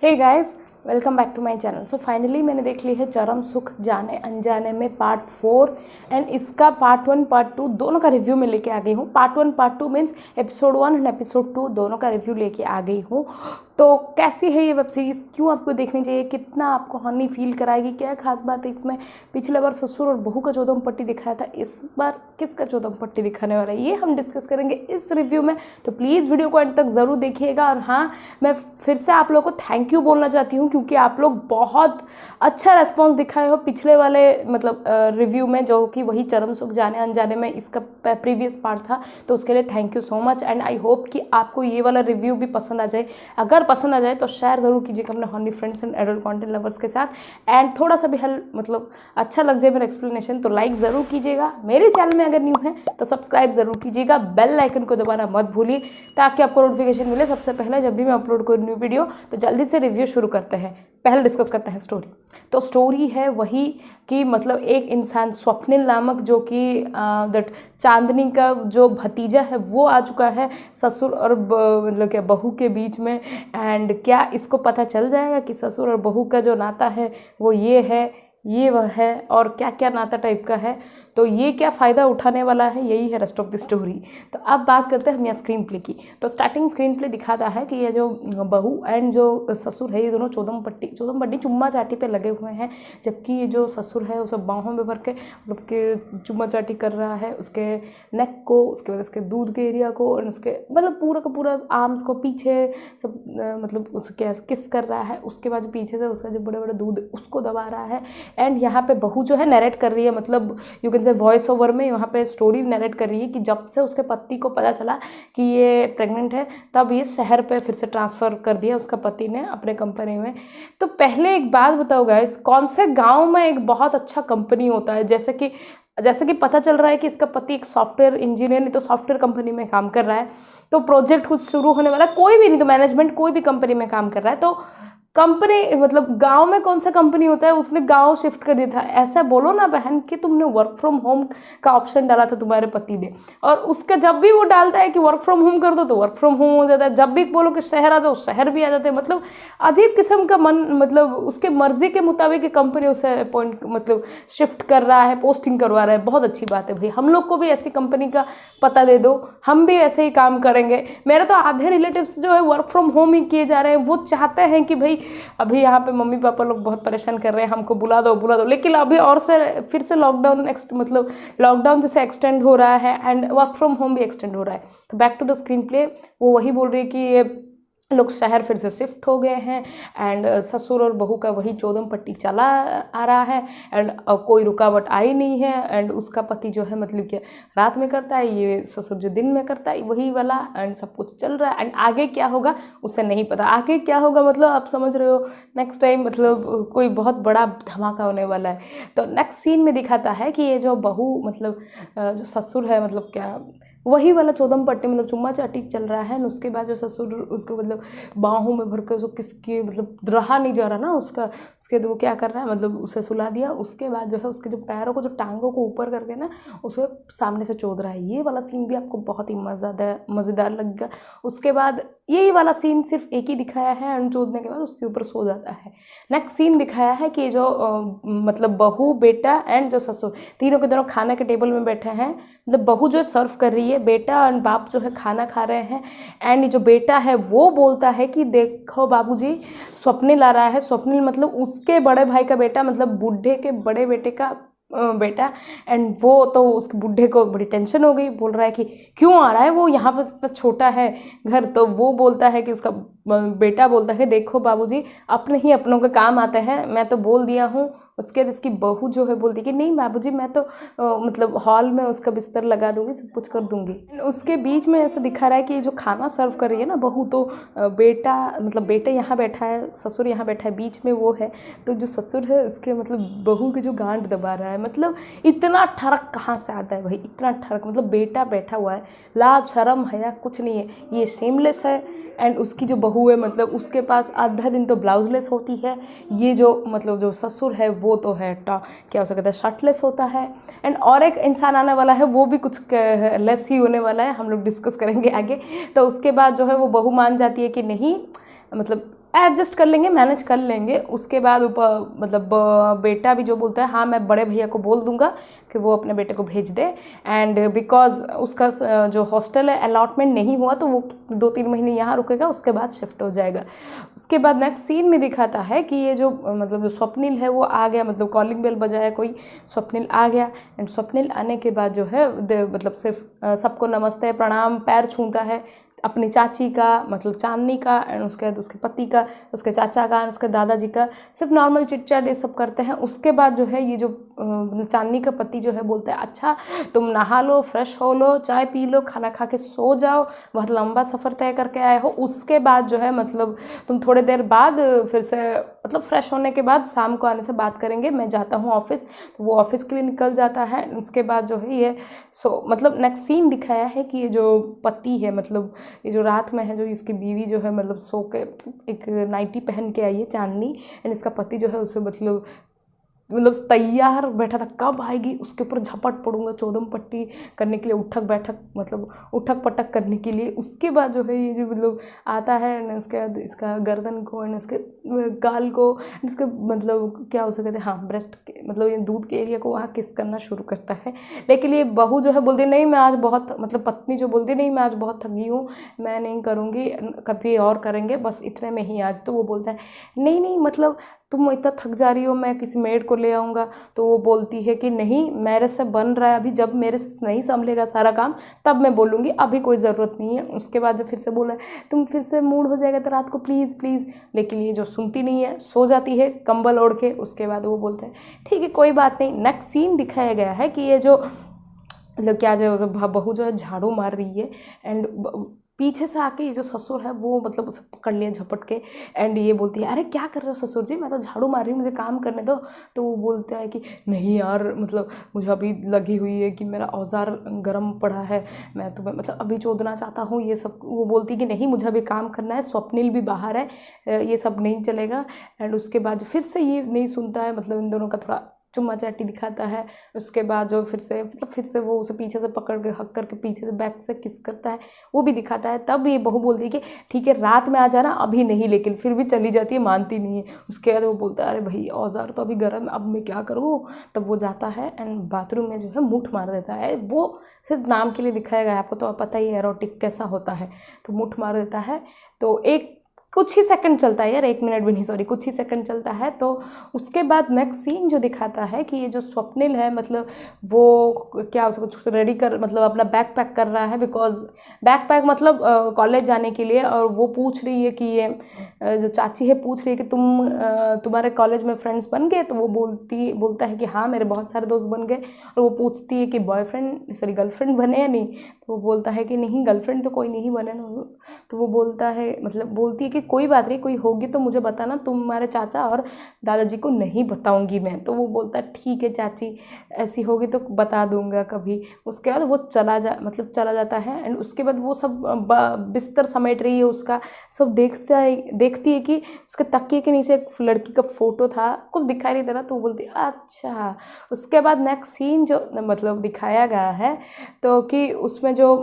Hey guys, welcome back to my channel. So finally मैंने देख ली है चरम सुख जाने अनजाने में पार्ट 4 एंड इसका पार्ट 1 पार्ट 2 दोनों का रिव्यू मैं लेके आ गई हूँ। Part 1 part 2 means episode 1 and episode 2 दोनों का रिव्यू लेके आ गई हूँ। तो कैसी है ये वेब सीरीज़, क्यों आपको देखनी चाहिए, कितना आपको हनी फील कराएगी, क्या खास बात है इसमें। पिछले बार ससुर और बहू का चौदम पट्टी दिखाया था, इस बार किसका चौदम पट्टी दिखाने वाला है ये हम डिस्कस करेंगे इस रिव्यू में। तो प्लीज़ वीडियो को अंत तक ज़रूर देखिएगा। और हाँ, मैं फिर से आप लोगों को थैंक यू बोलना चाहती हूँ क्योंकि आप लोग बहुत अच्छा रेस्पॉन्स दिखाए हो पिछले वाले रिव्यू में, जो कि वही चरम सुख जाने अनजाने में इसका प्रीवियस पार्ट था। तो उसके लिए thank you so much and I hope कि आपको ये वाला रिव्यू भी पसंद आ जाए। अगर पसंद आ जाए तो शेयर ज़रूर कीजिएगा अपने Honey friends and adult content lovers के साथ। एंड थोड़ा सा भी हेल्प अच्छा लग जाए मेरा एक्सप्लेनेशन तो लाइक ज़रूर कीजिएगा। मेरे चैनल में अगर न्यू है तो सब्सक्राइब ज़रूर कीजिएगा, बेल आइकन को दबाना मत भूलिए ताकि आपको नोटिफिकेशन मिले सबसे पहले जब भी मैं अपलोड करूँ न्यू वीडियो। तो जल्दी से रिव्यू शुरू करते हैं। पहले डिस्कस करते हैं स्टोरी। तो स्टोरी है वही कि एक इंसान स्वप्निल नामक, जो कि दैट चांदनी का जो भतीजा है, वो आ चुका है ससुर और क्या बहू के बीच में। एंड क्या इसको पता चल जाएगा कि ससुर और बहू का जो नाता है वो ये है, ये वह है, और क्या क्या नाता टाइप का है। तो ये क्या फ़ायदा उठाने वाला है, यही है रेस्ट ऑफ द स्टोरी। तो अब बात करते हैं हम यहाँ स्क्रीन प्ले की। तो स्टार्टिंग स्क्रीन प्ले दिखाता है कि ये जो बहू एंड जो ससुर है, ये दोनों चौदम पट्टी चुम्मा चाटी पे लगे हुए हैं। जबकि ये जो ससुर है वो सब बाहों में भर के चुम्मा चाटी कर रहा है उसके नेक को, उसके बाद उसके दूध के एरिया को, और उसके पूरा का पूरा आर्म्स को पीछे सब उसके किस कर रहा है। उसके बाद पीछे से उसका जो बड़े बड़े दूध उसको दबा रहा है। एंड यहाँ पे बहू जो है नरेट कर रही है, you can say voice over में यहाँ पे स्टोरी नरेट कर रही है कि जब से उसके पति को पता चला कि ये प्रेग्नेंट है तब ये शहर पे फिर से ट्रांसफ़र कर दिया उसका पति ने अपने कंपनी में। तो पहले एक बात बताओ गाइस, कौन से गांव में एक बहुत अच्छा कंपनी होता है। जैसे कि पता चल रहा है कि इसका पति एक सॉफ्टवेयर इंजीनियर, नहीं तो सॉफ्टवेयर कंपनी में काम कर रहा है। तो प्रोजेक्ट कुछ शुरू होने वाला है, कोई भी नहीं तो मैनेजमेंट कोई भी कंपनी में काम कर रहा है। तो कंपनी गांव में कौन सा कंपनी होता है, उसने गांव शिफ्ट कर दिया था। ऐसा बोलो ना बहन कि तुमने वर्क फ्रॉम होम का ऑप्शन डाला था तुम्हारे पति ने, और उसका जब भी वो डालता है कि वर्क फ्रॉम होम कर दो तो वर्क फ्रॉम होम हो जाता है। जब भी बोलो कि शहर आ जाओ शहर भी आ जाते हैं। अजीब किस्म का मन, उसके मर्जी के मुताबिक कंपनी उसे अपॉइंट शिफ्ट कर रहा है, पोस्टिंग करवा रहा है। बहुत अच्छी बात है भाई, हम लोग को भी ऐसी कंपनी का पता दे दो, हम भी ऐसे ही काम करेंगे। मेरे तो आधे रिलेटिव्स जो है वर्क फ्रॉम होम ही किए जा रहे हैं। वो चाहते हैं कि भाई अभी यहाँ पे मम्मी पापा लोग बहुत परेशान कर रहे हैं, हमको बुला दो, लेकिन अभी और से फिर से लॉकडाउन जैसे एक्सटेंड हो रहा है एंड वर्क फ्रॉम होम भी एक्सटेंड हो रहा है। तो back to the screen play, वो वही बोल रही है कि ये लोग शहर फिर से शिफ्ट हो गए हैं एंड ससुर और बहू का वही चौदम पट्टी चला आ रहा है एंड कोई रुकावट आई नहीं है। एंड उसका पति जो है कि रात में करता है, ये ससुर जो दिन में करता है, वही वाला। एंड सब कुछ चल रहा है एंड आगे क्या होगा उसे नहीं पता। आगे क्या होगा आप समझ रहे हो, नेक्स्ट टाइम कोई बहुत बड़ा धमाका होने वाला है। तो नेक्स्ट सीन में दिखाता है कि ये जो बहू जो ससुर है क्या वही वाला चौदम पट्टी चुम्मा चाटी चल रहा है। उसके बाद जो ससुर उसको बाहों में भर के उसको किसके रहा नहीं जा रहा ना उसके तो वो क्या कर रहा है, उसे सुला दिया। उसके बाद जो है उसके जो पैरों को, जो टांगों को ऊपर करके ना उसे सामने से चोद रहा है। ये वाला सीन भी आपको बहुत ही मज़ेदार लगेगा। उसके बाद यही वाला सीन सिर्फ एक ही दिखाया है एंड चोदने के बाद उसके ऊपर सो जाता है। नेक्स्ट सीन दिखाया है कि जो बहू, बेटा एंड जो ससुर तीनों के दोनों खाने के टेबल में बैठे हैं। बहू जो सर्व कर रही है, बेटा और बाप जो है खाना खा रहे हैं। एंड जो बेटा है वो बोलता है कि देखो बाबूजी, स्वप्निल आ रहा है। स्वप्निल उसके बड़े भाई का बेटा, बूढ़े के बड़े बेटे का बेटा। एंड वो तो उसके बूढ़े को बड़ी टेंशन हो गई, बोल रहा है कि क्यों आ रहा है वो, यहाँ पर तो छोटा है घर। तो वो बोलता है कि उसका बेटा बोलता है देखो बाबूजी, अपने ही अपनों के काम आते हैं, मैं तो बोल दिया हूँ। उसके बाद इसकी बहू जो है बोलती कि नहीं बाबूजी, मैं तो हॉल में उसका बिस्तर लगा दूंगी, सब कुछ कर दूंगी। उसके बीच में ऐसा दिखा रहा है कि जो खाना सर्व कर रही है ना बहू, तो बेटा बेटे यहाँ बैठा है, ससुर यहाँ बैठा है, बीच में वो है। तो जो ससुर है उसके बहू की जो गांड दबा रहा है। इतना ठरक कहाँ से आता है भाई, इतना ठरक। बेटा बैठा हुआ है, लाज शर्म हया कुछ नहीं है, ये सेमलेस है। एंड उसकी जो बहू है उसके पास आधा दिन तो ब्लाउजलेस होती है। ये जो ससुर है वो तो है क्या हो सकता है, शर्टलेस होता है। एंड और एक इंसान आने वाला है, वो भी कुछ लेस ही होने वाला है, हम लोग डिस्कस करेंगे आगे। तो उसके बाद जो है वो बहू मान जाती है कि नहीं, एडजस्ट कर लेंगे, मैनेज कर लेंगे। उसके बाद मतलब बेटा भी जो बोलता है हाँ मैं बड़े भैया को बोल दूंगा कि वो अपने बेटे को भेज दे, एंड बिकॉज उसका जो हॉस्टल है अलॉटमेंट नहीं हुआ तो वो 2-3 महीने यहाँ रुकेगा, उसके बाद शिफ्ट हो जाएगा। उसके बाद नेक्स्ट सीन में दिखाता है कि ये जो मतलब जो स्वप्निल है वो आ गया, मतलब कॉलिंग बेल बजाया कोई, स्वप्निल आ गया। एंड स्वप्निल आने के बाद जो है मतलब सिर्फ सबको नमस्ते प्रणाम पैर छूता है, अपनी चाची का मतलब चांदनी का, एंड उसके बाद उसके पति का, उसके चाचा का, उसके दादाजी का, सिर्फ नॉर्मल चिट चैट ये सब करते हैं। उसके बाद जो है ये जो चांदनी का पति जो है बोलता है अच्छा तुम नहा लो, फ्रेश हो लो, चाय पी लो, खाना खा के सो जाओ, बहुत लंबा सफ़र तय करके आए हो। उसके बाद जो है मतलब तुम थोड़ी देर बाद फिर से मतलब फ्रेश होने के बाद शाम को आने से बात करेंगे, मैं जाता हूँ ऑफिस। तो वो ऑफिस के लिए निकल जाता है। उसके बाद जो है ये मतलब नेक्स्ट सीन दिखाया है कि ये जो पति है मतलब ये जो रात में है, जो इसकी बीवी जो है मतलब सो के एक नाइटी पहन के आई है चांदनी, एंड इसका पति जो है उसे मतलब तैयार बैठा था कब आएगी उसके ऊपर झपट पड़ूंगा चौदम पट्टी करने के लिए, उठक बैठक मतलब उठक पटक करने के लिए। उसके बाद जो है ये जो मतलब आता है न उसके बाद इसका गर्दन को एंड उसके गाल को उसके मतलब क्या हो सकते हैं हाँ ब्रेस्ट के मतलब ये दूध के एरिया को वहाँ किस करना शुरू करता है। लेकिन ये बहू जो है बोलती नहीं मैं आज बहुत मतलब पत्नी जो बोलती नहीं मैं आज बहुत थकी हूँ, मैं नहीं करूँगी, कभी और करेंगे, बस इतने में ही आज। तो वो बोलता है नहीं नहीं मतलब तुम इतना थक जा रही हो, मैं किसी मेड को ले आऊँगा। तो वो बोलती है कि नहीं मेरे से बन रहा है अभी, जब मेरे से नहीं संभलेगा सारा काम तब मैं बोलूँगी, अभी कोई ज़रूरत नहीं है। उसके बाद जो फिर से बोला तुम फिर से मूड हो जाएगा तो रात को प्लीज़ प्लीज़, लेकिन ये जो सुनती नहीं है, सो जाती है कंबल ओढ़ के। उसके बाद वो बोलता है ठीक है कोई बात नहीं। नेक्स्ट सीन दिखाया गया है कि ये जो मतलब क्या जो बहू जो है झाड़ू मार रही है, एंड पीछे से आके ये जो ससुर है वो मतलब उसे पकड़ लिया झपट के, एंड ये बोलती है अरे क्या कर रहे हो ससुर जी, मैं तो झाड़ू मार रही हूँ, मुझे काम करने दो। तो वो बोलता है कि नहीं यार मतलब मुझे अभी लगी हुई है कि मेरा औजार गर्म पड़ा है, मैं तुम्हें मतलब अभी चोदना चाहता हूँ ये सब। वो बोलती है कि नहीं मुझे अभी काम करना है, स्वप्निल भी बाहर है, ये सब नहीं चलेगा। एंड उसके बाद फिर से ये नहीं सुनता है, मतलब इन दोनों का थोड़ा चुम्मा चाटी दिखाता है। उसके बाद जो फिर से वो उसे पीछे से पकड़ के हक करके पीछे से बैक से किस करता है, वो भी दिखाता है। तब ये बहू बोलती है कि ठीक है रात में आ जाना, अभी नहीं, लेकिन फिर भी चली जाती है, मानती नहीं है। उसके बाद वो बोलता है अरे भाई औजार तो अभी गर्म है, अब मैं क्या करूँ। तब वो जाता है एंड बाथरूम में जो है मुठ मार देता है। वो सिर्फ नाम के लिए दिखाया गया है, आपको तो पता ही है एरोटिक कैसा होता है। तो मुठ मार देता है, तो एक कुछ ही सेकंड चलता है यार, 1 मिनट भी नहीं सॉरी, कुछ ही सेकंड चलता है। तो उसके बाद नेक्स्ट सीन जो दिखाता है कि ये जो स्वप्निल है मतलब वो क्या उसको कुछ रेडी कर मतलब अपना बैग पैक कर रहा है, बिकॉज बैग पैक मतलब कॉलेज जाने के लिए। और वो पूछ रही है कि ये जो चाची है पूछ रही है कि तुम्हारे कॉलेज में फ्रेंड्स बन गए। तो वो बोलता है कि हाँ मेरे बहुत सारे दोस्त बन गए। और वो पूछती है कि बॉयफ्रेंड सॉरी गर्लफ्रेंड बने या नहीं। तो वो बोलता है कि नहीं गर्लफ्रेंड तो कोई नहीं बने ना। तो वो बोलता है मतलब बोलती है कि कोई बात नहीं, कोई होगी तो मुझे बताना, तुम्हारे चाचा और दादाजी को नहीं बताऊंगी मैं। तो वो बोलता है ठीक है चाची, ऐसी होगी तो बता दूंगा कभी। उसके बाद वो चला जाता है। एंड उसके बाद वो सब बिस्तर समेट रही है उसका, सब देखती है कि उसके तकिए के नीचे एक लड़की का फोटो था, कुछ दिखाई नहीं दे रहा। तो वो बोलती है अच्छा। उसके बाद नेक्स्ट सीन जो मतलब दिखाया गया है तो कि उसमें जो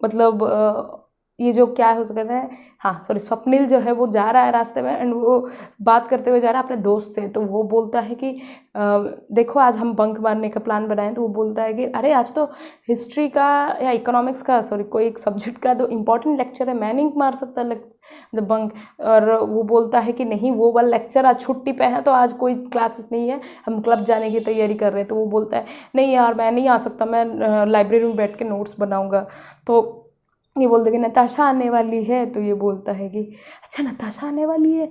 मतलब ये जो क्या हो सकता है हाँ सॉरी स्वप्निल जो है वो जा रहा है रास्ते में, एंड वो बात करते हुए जा रहा है अपने दोस्त से। तो वो बोलता है कि देखो आज हम बंक मारने का प्लान बनाएं। तो वो बोलता है कि अरे आज तो हिस्ट्री का या इकोनॉमिक्स का सॉरी कोई एक सब्जेक्ट का तो इम्पोर्टेंट लेक्चर है, मैं नहीं मार सकता मतलब बंक। और वो बोलता है कि नहीं वो वाला लेक्चर आज छुट्टी पे है, तो आज कोई क्लासेस नहीं है, हम क्लब जाने की तैयारी कर रहे हैं। तो वो बोलता है नहीं यार मैं नहीं आ सकता, मैं लाइब्रेरी में बैठ के नोट्स बनाऊँगा। तो ये बोलते कि नताशा आने वाली है। तो ये बोलता है कि अच्छा नताशा आने वाली है,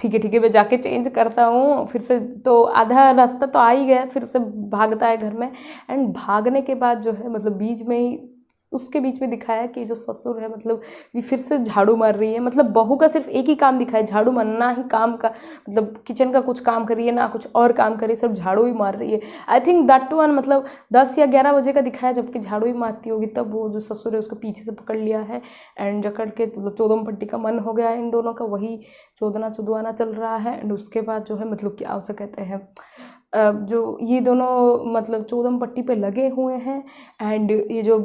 ठीक है मैं जाके चेंज करता हूँ फिर से। तो आधा रास्ता तो आ ही गया, फिर से भागता है घर में। एंड भागने के बाद जो है मतलब उसके बीच में दिखाया कि जो ससुर है मतलब ये फिर से झाड़ू मार रही है। मतलब बहू का सिर्फ एक ही काम दिखाया, झाड़ू मारना ही काम का, मतलब किचन का कुछ काम कर रही है ना कुछ और काम कर रही है, सिर्फ झाड़ू ही मार रही है। I think that two one मतलब 10 या 11 बजे का दिखाया, जबकि झाड़ू ही मारती होगी। तब वो जो ससुर है उसको पीछे से पकड़ लिया है एंड जकड़ के मतलब चौदम पट्टी का मन हो गया है इन दोनों का, वही चोदना चुदवाना चल रहा है। एंड उसके बाद जो है मतलब क्या उसे कहते हैं जो ये दोनों मतलब चौदम पट्टी पे लगे हुए हैं। एंड ये जो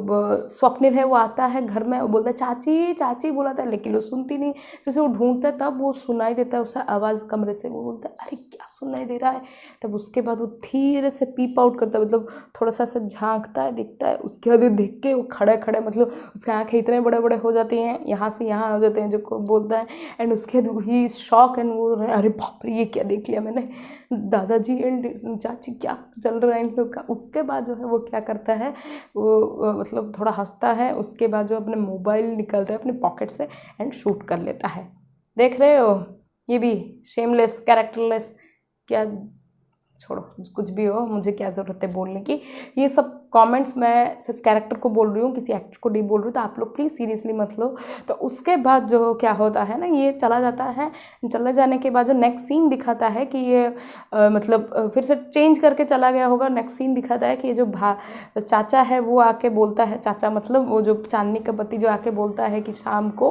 स्वप्निल है वो आता है घर में, वो बोलता है चाची चाची बोला था, लेकिन वो सुनती नहीं। फिर से वो ढूंढता है, तब वो सुनाई देता है उसे आवाज़ कमरे से। वो बोलता है अरे क्या सुनाई दे रहा है। तब उसके बाद वो धीरे से पीप आउट करता है, मतलब थोड़ा सा ऐसा झांकता है, दिखता है। उसके बाद देख के वो खड़े खड़े, मतलब उसकी आँखें इतने बड़े बड़े हो जाती हैं, यहाँ से यहाँ हो जाते हैं जो को बोलता है। एंड उसके बाद ही शॉक एंड वो अरे बाप रे ये क्या देख लिया मैंने, दादाजी एंड चाची क्या चल रहा है इन लोग का। उसके बाद जो है वो क्या करता है, वो मतलब थोड़ा हंसता है। उसके बाद जो अपने मोबाइल निकलता है अपने पॉकेट से एंड शूट कर लेता है। देख रहे हो, ये भी शेमलेस कैरेक्टरलेस, क्या छोड़ो कुछ भी हो, मुझे क्या ज़रूरत है बोलने की। ये सब कमेंट्स मैं सिर्फ कैरेक्टर को बोल रही हूँ, किसी एक्टर को नहीं बोल रही हूँ, तो आप लोग प्लीज़ सीरियसली मत लो। तो उसके बाद जो क्या होता है ना, ये चला जाता है। चले जाने के बाद जो नेक्स्ट सीन दिखाता है कि ये मतलब फिर से चेंज करके चला गया होगा। नेक्स्ट सीन दिखाता है कि ये जो चाचा है वो आके बोलता है, चाचा मतलब वो जो चांदनी का पति जो आके बोलता है कि शाम को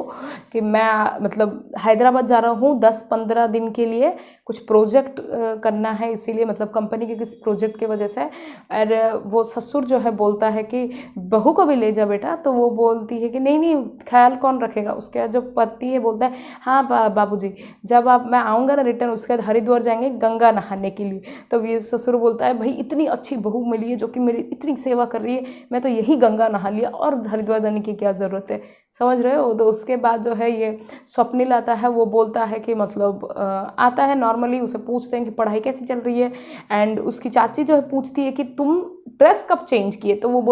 कि मैं मतलब हैदराबाद जा रहा हूँ 10-15 दिन के लिए, कुछ प्रोजेक्ट करना है, इसीलिए मतलब कंपनी के किसी प्रोजेक्ट की वजह से। और वो ससुर जो है बोलता है कि बहू को भी ले जा बेटा। तो वो बोलती है कि नहीं नहीं ख्याल कौन रखेगा। उसके बाद जो पति है बोलता है हाँ बाबूजी, जब आप मैं आऊँगा ना रिटर्न, उसके बाद हरिद्वार जाएंगे गंगा नहाने के लिए। तो ये ससुर बोलता है भाई इतनी अच्छी बहू मिली है जो कि मेरी इतनी सेवा कर रही है, मैं तो यही गंगा नहा लिया और हरिद्वार जाने की क्या ज़रूरत है, समझ रहे हो। तो उसके बाद जो है ये स्वप्निल आता है, वो बोलता है कि मतलब आता है नॉर्मली, उसे पूछते हैं कि पढ़ाई कैसी चल रही है। एंड उसकी चाची जो है पूछती है कि तुम ड्रेस कब चेंज किए। तो वो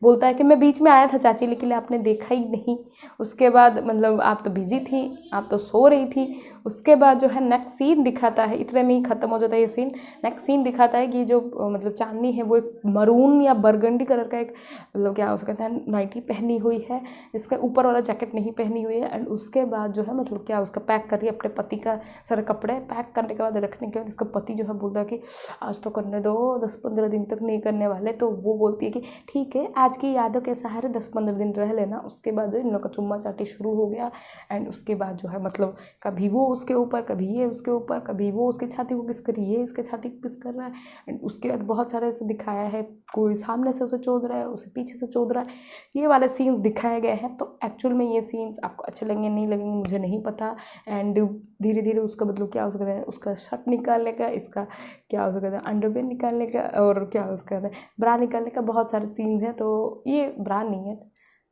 बोलता है कि मैं बीच में आया था चाची, लेकिन आपने देखा ही नहीं। उसके बाद मतलब आप तो बिजी थी, आप तो सो रही थी। उसके बाद जो है नेक्स्ट सीन दिखाता है, इतने में ही ख़त्म हो जाता है ये सीन। नेक्स्ट सीन दिखाता है कि जो मतलब चांदनी है वो एक मरून या बरगंडी कलर का एक मतलब क्या उसका कहते हैं नाइटी पहनी हुई है, जिसका ऊपर वाला जैकेट नहीं पहनी हुई है। एंड उसके बाद जो है मतलब क्या उसका पैक कर रही है अपने पति का सारे कपड़े। पैक करने के बाद रखने के बाद इसका पति जो है बोलता है कि आज तो करने दो, 10-15 दिन तक नहीं करने वाले। तो वो बोलती है कि ठीक है आज की यादों के सहारे 10-15 दिन रह लेना। उसके बाद जो इन लोग का चुम्मा चाटी शुरू हो गया। एंड उसके बाद जो है मतलब कभी वो उसके ऊपर, कभी ये उसके ऊपर, कभी वो उसकी छाती को किस कर रही है, ये इसके छाती को किस कर रहा है। एंड उसके बाद बहुत सारे ऐसे दिखाया है, कोई सामने से उसे चोद रहा है, उसे पीछे से चोद रहा है, ये वाले सीन्स दिखाए गए हैं। तो एक्चुअल में ये सीन्स आपको अच्छे लगेंगे नहीं लगेंगे मुझे नहीं पता। एंड धीरे धीरे उसका मतलब क्या हो सकता है, उसका शर्ट निकालने का, इसका क्या हो सकता है अंडरवेयर निकालने का, और क्या हो सकता है ब्रा निकालने का, बहुत सारे सीन्स हैं। तो ये ब्रा नहीं है,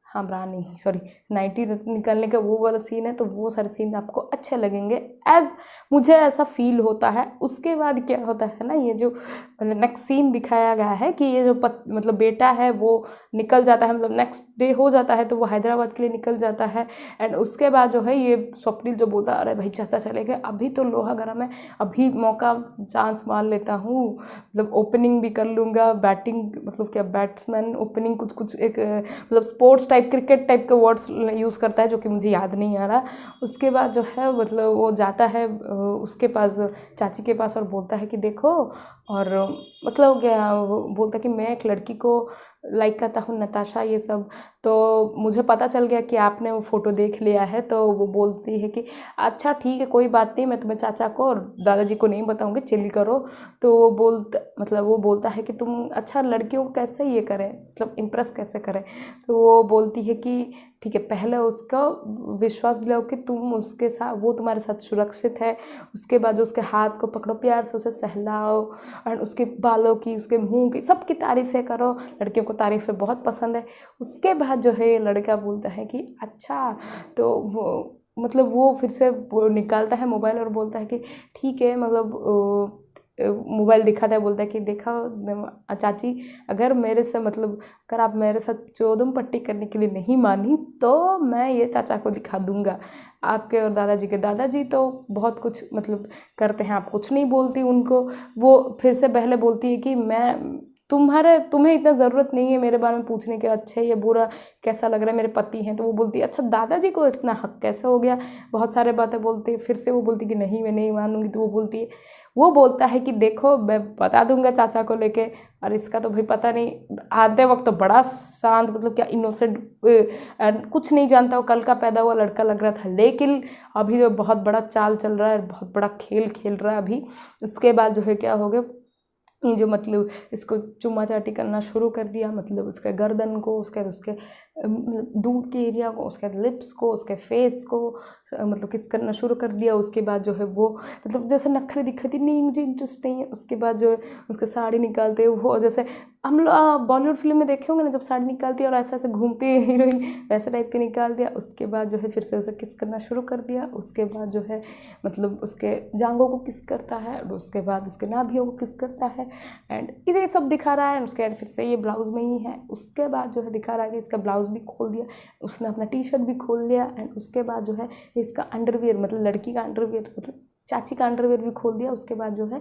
हाँ ब्रा नहीं सॉरी नाइटी निकालने का वो वाला सीन है। तो वो सारे सीन आपको अच्छे लगेंगे, एज मुझे ऐसा फील होता है। उसके बाद क्या होता है ना, ये जो नेक्स्ट सीन दिखाया गया है कि ये जो मतलब बेटा है वो निकल जाता है, मतलब नेक्स्ट डे हो जाता है तो वो हैदराबाद के लिए निकल जाता है। एंड उसके बाद जो है ये स्वप्निल जो बोलता है अरे भाई चाचा चले गए, अभी तो लोहा गर्म है, अभी मौका चांस मार लेता हूँ, मतलब ओपनिंग भी कर लूँगा, बैटिंग मतलब क्या बैट्समैन ओपनिंग कुछ कुछ एक मतलब स्पोर्ट्स टाइप क्रिकेट टाइप के वर्ड्स यूज़ करता है जो कि मुझे याद नहीं आ रहा। उसके बाद जो है मतलब वो जाता है उसके पास चाची के पास और बोलता है कि देखो, और मतलब क्या बोलता है कि मैं एक लड़की को लाइक करता हूँ नताशा ये सब, तो मुझे पता चल गया कि आपने वो फ़ोटो देख लिया है। तो वो बोलती है कि अच्छा ठीक है कोई बात नहीं, मैं तुम्हें चाचा को और दादाजी को नहीं बताऊँगी, चिल करो। तो वो बोलता है कि तुम अच्छा लड़कियों को कैसे ये करें, मतलब इम्प्रेस कैसे करें। तो वो बोलती है कि ठीक है पहले उसका विश्वास दिलाओ कि तुम उसके साथ, वो तुम्हारे साथ सुरक्षित है। उसके बाद जो उसके हाथ को पकड़ो, प्यार से उसे सहलाओ, और उसके बालों की, उसके मुंह की, सबकी तारीफ़ें करो। लड़कियों को तारीफ़ें बहुत पसंद है। उसके बाद जो है लड़का बोलता है कि अच्छा, तो वो मतलब वो फिर से वो निकालता है मोबाइल और बोलता है कि ठीक है, मतलब मोबाइल दिखाता है, बोलता है कि देखा चाची, अगर मेरे से मतलब अगर आप मेरे साथ चौदम पट्टी करने के लिए नहीं मानी तो मैं ये चाचा को दिखा दूंगा। आपके और दादाजी तो बहुत कुछ मतलब करते हैं, आप कुछ नहीं बोलती उनको। वो फिर से पहले बोलती है कि मैं तुम्हें इतना ज़रूरत नहीं है मेरे बारे में पूछने के, अच्छे या बुरा कैसा लग रहा है, मेरे पति हैं। तो वो बोलती है अच्छा दादाजी को इतना हक कैसे हो गया, बहुत सारे बातें बोलती है। फिर से वो बोलती है कि नहीं मैं नहीं मानूंगी। तो वो बोलता है कि देखो मैं बता दूंगा चाचा को लेके, और इसका तो भाई पता नहीं, आते वक्त तो बड़ा शांत मतलब क्या इनोसेंट कुछ नहीं जानता, वो कल का पैदा हुआ लड़का लग रहा था, लेकिन अभी तो बहुत बड़ा चाल चल रहा है, बहुत बड़ा खेल खेल रहा है अभी। उसके बाद जो है क्या हो गया, ये जो मतलब इसको चुम्मा चाटी करना शुरू कर दिया, मतलब उसके गर्दन को, उसके दूध के एरिया को, उसके लिप्स को, उसके फेस को मतलब किस करना शुरू कर दिया। उसके बाद जो है वो मतलब जैसे नखरे दिखाती, नहीं मुझे इंटरेस्ट नहीं है। उसके बाद जो है उसके साड़ी निकालते वो, जैसे हम लोग बॉलीवुड फिल्म में देखे होंगे ना, जब साड़ी निकालती है और ऐसे ऐसे घूमती है हीरोइन, वैसे टाइप के निकाल दिया। उसके बाद जो है फिर से उसे किस करना शुरू कर दिया। उसके बाद जो है मतलब उसके जांघों को किस करता है, और उसके बाद उसके नाभियों को किस करता है, एंड ये सब दिखा रहा है। उसके बाद फिर से ये ब्लाउज में ही है। उसके बाद जो है दिखा रहा है कि इसका ब्लाउज भी खोल दिया, उसने अपना टी शर्ट भी खोल दिया, एंड उसके बाद जो है इसका अंडरवियर मतलब लड़की का अंडरवियर मतलब चाची का अंडरवियर भी खोल दिया। उसके बाद जो है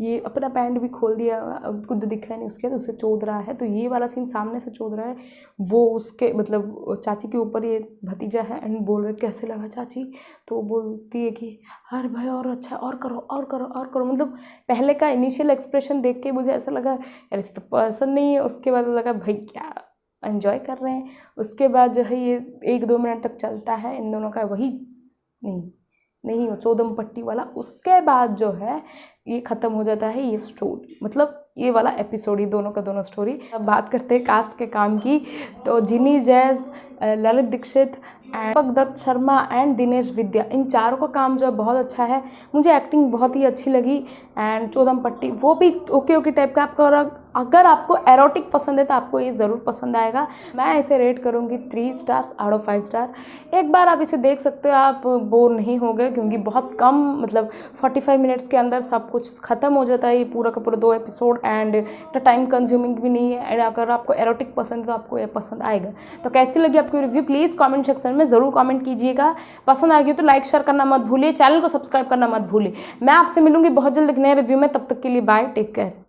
ये अपना पैंट भी खोल दिया, अब खुद दिखा नहीं। उसके बाद उसे चोद रहा है, तो ये वाला सीन सामने से चोद रहा है वो उसके मतलब चाची के ऊपर, ये भतीजा है, एंड बोल रहे कैसे लगा चाची, तो वो बोलती है कि अरे भाई और अच्छा, और करो और करो और करो। मतलब पहले का इनिशियल एक्सप्रेशन देख के मुझे ऐसा लगा यार इसे तो पसंद नहीं है। उसके बाद लगा भाई क्या एंजॉय कर रहे हैं। उसके बाद जो है ये 1-2 मिनट तक चलता है इन दोनों का वही, नहीं वो चौदम पट्टी वाला। उसके बाद जो है ये ख़त्म हो जाता है ये स्टोरी, मतलब ये वाला एपिसोड, ये दोनों का दोनों स्टोरी। अब बात करते हैं कास्ट के काम की, तो जिनी जैस, ललित दीक्षित, दीपक दत्त शर्मा एंड दिनेश विद्या, इन चारों का काम जो है बहुत अच्छा है। मुझे एक्टिंग बहुत ही अच्छी लगी। एंड चौदम पट्टी वो भी ओके टाइप का। आपका अगर आपको एरोटिक पसंद है तो आपको ये ज़रूर पसंद आएगा। मैं इसे रेट करूँगी 3 स्टार्स आउट ऑफ 5 स्टार। एक बार आप इसे देख सकते हो, आप बोर नहीं होगे, क्योंकि बहुत कम मतलब 45 मिनट्स के अंदर सब कुछ ख़त्म हो जाता है ये पूरा का पूरा 2 एपिसोड, एंड इतना टाइम कंज्यूमिंग भी नहीं है। एंड अगर आपको एरोटिक पसंद है तो आपको ये पसंद आएगा। तो कैसी लगी आपकी रिव्यू प्लीज़ कमेंट सेक्शन में ज़रूर कमेंट कीजिएगा। पसंद आएगी तो लाइक शेयर करना मत भूलिए, चैनल को सब्सक्राइब करना मत भूलिए। मैं आपसे मिलूंगी बहुत जल्द एक नए रिव्यू में, तब तक के लिए बाय, टेक केयर।